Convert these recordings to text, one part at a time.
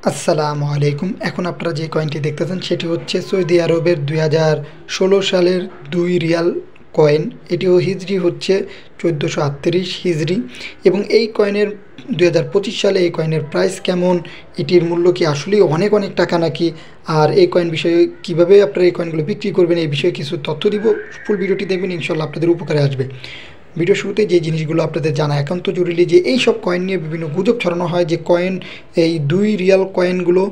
আসসালামু আলাইকুম। এখন আপনারা যে কয়েনটি দেখতেছেন সেটি হচ্ছে সৌদি আরবের 2016 সালের 2 রিয়াল কয়েন। এটিও হিজরি হচ্ছে 1438 হিজরি এবং এই কয়েনের 2025 সালে এই কয়েনের প্রাইস কেমন, এটির মূল্য কি আসলেই অনেক অনেক টাকা নাকি, আর এই কয়েন বিষয়ে কীভাবে আপনারা এই কয়েনগুলো বিক্রি করবেন এই বিষয়ে কিছু তথ্য দিব। ফুল ভিডিওটি দেখবেন, ইনশাল্লাহ আপনাদের উপকারে আসবে। ভিডিও শুরুতে যে জিনিসগুলো আপনাদের জানা একান্ত জরুরি, যে এই সব কয়েন নিয়ে বিভিন্ন গুজব ছড়ানো হয় যে কয়েন, এই 2 রিয়াল কয়েনগুলো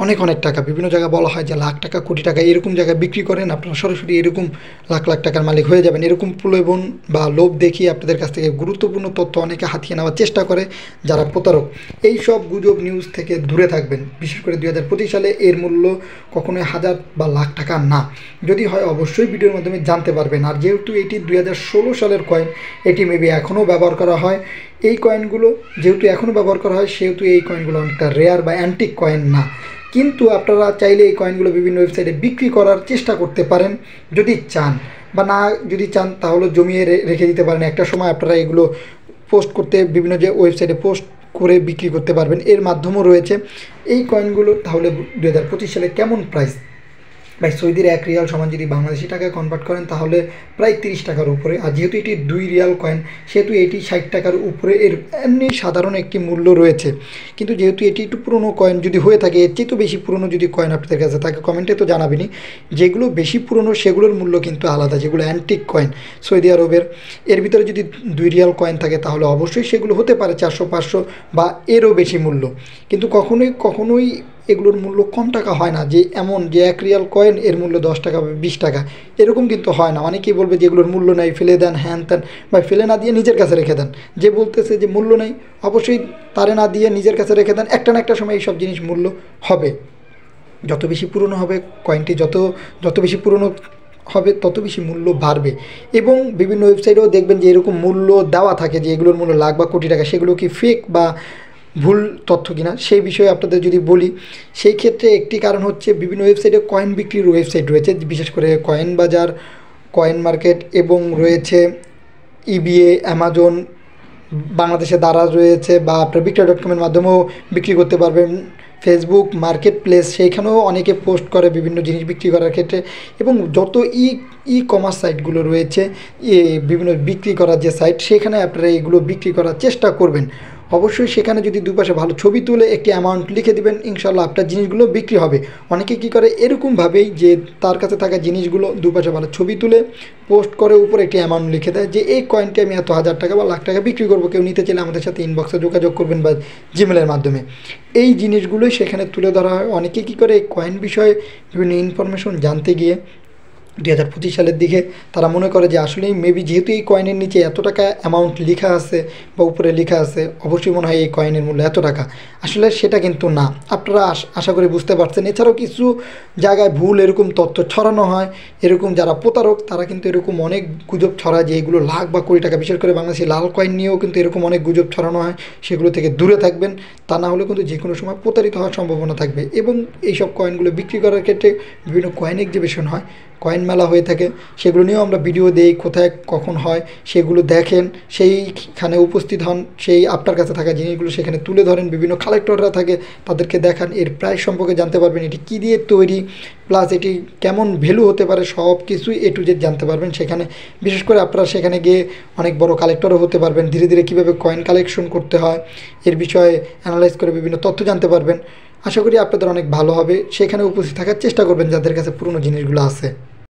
অনেক অনেক টাকা, বিভিন্ন জায়গায় বলা হয় যে লাখ টাকা কোটি টাকা এরকম জায়গায় বিক্রি করেন, আপনারা সরাসরি এরকম লাখ লাখ টাকার মালিক হয়ে যাবেন। এরকম প্রলোভন বা লোভ দেখিয়ে আপনাদের কাছ থেকে গুরুত্বপূর্ণ তথ্য অনেকে হাতিয়ে নেওয়ার চেষ্টা করে, যারা প্রতারক। এই সব গুজব নিউজ থেকে দূরে থাকবেন। বিশেষ করে 2025 সালে এর মূল্য কখনোই হাজার বা লাখ টাকা না। যদি হয় অবশ্যই ভিডিওর মাধ্যমে জানতে পারবেন। আর যেহেতু এটি 2016 সালের কয়েন, এটি মেবি এখনও ব্যবহার করা হয়। এই কয়েনগুলো যেহেতু এখনও ব্যবহার করা হয়, সেহেতু এই কয়েনগুলো অনেকটা রেয়ার বা অ্যান্টিক কয়েন না। কিন্তু আপনারা চাইলে এই কয়েনগুলো বিভিন্ন ওয়েবসাইটে বিক্রি করার চেষ্টা করতে পারেন যদি চান, বা না যদি চান তাহলে জমিয়ে রেখে দিতে পারেন। একটা সময় আপনারা এগুলো পোস্ট করতে বিভিন্ন যে ওয়েবসাইটে পোস্ট করে বিক্রি করতে পারবেন, এর মাধ্যমও রয়েছে। এই কয়েনগুলো তাহলে 2025 সালে কেমন প্রাইস? ভাই, সৌদির 1 রিয়াল সমান যদি বাংলাদেশি টাকায় কনভার্ট করেন তাহলে প্রায় 30 টাকার উপরে। আর যেহেতু এটি 2 রিয়াল কয়েন, সেহেতু এটি 60 টাকার উপরে এর এমনি সাধারণ একটি মূল্য রয়েছে। কিন্তু যেহেতু এটি একটু পুরনো কয়েন যদি হয়ে থাকে, এর চেয়ে তো বেশি পুরনো যদি কয়েন আপনাদের কাছে থাকে কমেন্টে তো জানাবেনই। যেগুলো বেশি পুরনো সেগুলোর মূল্য কিন্তু আলাদা, যেগুলো অ্যান্টিক কয়েন সৌদি আরবের, এর ভিতরে যদি 2 রিয়াল কয়েন থাকে তাহলে অবশ্যই সেগুলো হতে পারে 400-500 বা এরও বেশি মূল্য। কিন্তু কখনোই কখনোই এগুলোর মূল্য কম টাকা হয় না, যে এমন যে 1 রিয়াল কয়েন এর মূল্য 10 টাকা বা 20 টাকা, এরকম কিন্তু হয় না। অনেকেই বলবে যে এগুলোর মূল্য নেই, ফেলে দেন, হ্যান ত্যান। বা ফেলে না দিয়ে নিজের কাছে রেখে দেন। যে বলতেছে যে মূল্য নেই, অবশ্যই তারে না দিয়ে নিজের কাছে রেখে দেন। একটা না একটা সময় এই সব জিনিস মূল্য হবে। যত বেশি পুরনো হবে কয়েনটি, যত যত বেশি পুরনো হবে তত বেশি মূল্য বাড়বে। এবং বিভিন্ন ওয়েবসাইটেও দেখবেন যে এরকম মূল্য দেওয়া থাকে যে এগুলোর মূল্য লাখ বা কোটি টাকা। সেগুলো কি ফেক বা ভুল তথ্য কিনা সেই বিষয়ে আপনাদের যদি বলি, সেই ক্ষেত্রে একটি কারণ হচ্ছে বিভিন্ন ওয়েবসাইটে কয়েন বিক্রির ওয়েবসাইট রয়েছে, বিশেষ করে কয়েন বাজার, কয়েন মার্কেট, এবং রয়েছে ইবিএ, অ্যামাজন, বাংলাদেশে দারাজ রয়েছে, বা আপনার বিক্রয়.কমের মাধ্যমেও বিক্রি করতে পারবেন। ফেসবুক মার্কেট প্লেস, সেইখানেও অনেকে পোস্ট করে বিভিন্ন জিনিস বিক্রি করার ক্ষেত্রে। এবং যত ই কমার্স সাইটগুলো রয়েছে, বিভিন্ন বিক্রি করার যে সাইট, সেখানে আপনারা এগুলো বিক্রি করার চেষ্টা করবেন। অবশ্যই সেখানে যদি দুপাশে ভালো ছবি তুলে একটি অ্যামাউন্ট লিখে দিবেন, ইনশাল্লাহ আপনার জিনিসগুলো বিক্রি হবে। অনেকে কী করে এরকমভাবেই, যে তার কাছে থাকা জিনিসগুলো দুপাশে ভালো ছবি তুলে পোস্ট করে উপরে একটি অ্যামাউন্ট লিখে দেয় যে এই কয়েনটি আমি এত হাজার টাকা বা লাখ টাকা বিক্রি করবো, কেউ নিতে চাইলে আমাদের সাথে ইনবক্সে যোগাযোগ করবেন বা জিমেলের মাধ্যমে। এই জিনিসগুলোই সেখানে তুলে ধরা হয়। অনেকে কী করে এই কয়েন বিষয়ে বিভিন্ন ইনফরমেশন জানতে গিয়ে 2025 সালের দিকে তারা মনে করে যে আসলেই মেবি যেহেতু এই কয়েনের নিচে এত টাকা অ্যামাউন্ট লেখা আছে বা উপরে লেখা আছে, অবশ্যই মনে হয় এই কয়েনের মূল্য এত টাকা। আসলে সেটা কিন্তু না। আপনারা আশা করি বুঝতে পারছেন। এছাড়াও কিছু জায়গায় ভুল এরকম তথ্য ছড়ানো হয়। এরকম যারা প্রতারক তারা কিন্তু এরকম অনেক গুজব ছড়ায় যে এগুলো লাখ বা কোটি টাকা। বিশেষ করে বাংলাদেশি লাল কয়েন নিয়েও কিন্তু এরকম অনেক গুজব ছড়ানো হয়। সেগুলো থেকে দূরে থাকবেন, তা না হলে কিন্তু যে কোনো সময় প্রতারিত হওয়ার সম্ভাবনা থাকবে। এবং এইসব কয়েনগুলো বিক্রি করার ক্ষেত্রে বিভিন্ন কয়েন এক্সিবিশন হয়, কয়েন মেলা হয়ে থাকে, সেগুলো নিয়েও আমরা ভিডিও দেই, কোথায় কখন হয় সেগুলো দেখেন, সেইখানে উপস্থিত হন, সেই আপনার কাছে থাকা জিনিসগুলো সেখানে তুলে ধরেন। বিভিন্ন কালেক্টররা থাকে, তাদেরকে দেখান, এর প্রাইস সম্পর্কে জানতে পারবেন, এটি কী দিয়ে তৈরি, প্লাস এটি কেমন ভ্যালু হতে পারে, সব কিছুই A to Z জানতে পারবেন সেখানে। বিশেষ করে আপনারা সেখানে গিয়ে অনেক বড় কালেক্টরও হতে পারবেন। ধীরে ধীরে কীভাবে কয়েন কালেকশন করতে হয় এর বিষয়ে অ্যানালাইজ করে বিভিন্ন তথ্য জানতে পারবেন। আশা করি আপনাদের অনেক ভালো হবে। সেখানে উপস্থিত থাকার চেষ্টা করবেন যাদের কাছে পুরনো জিনিসগুলো আছে।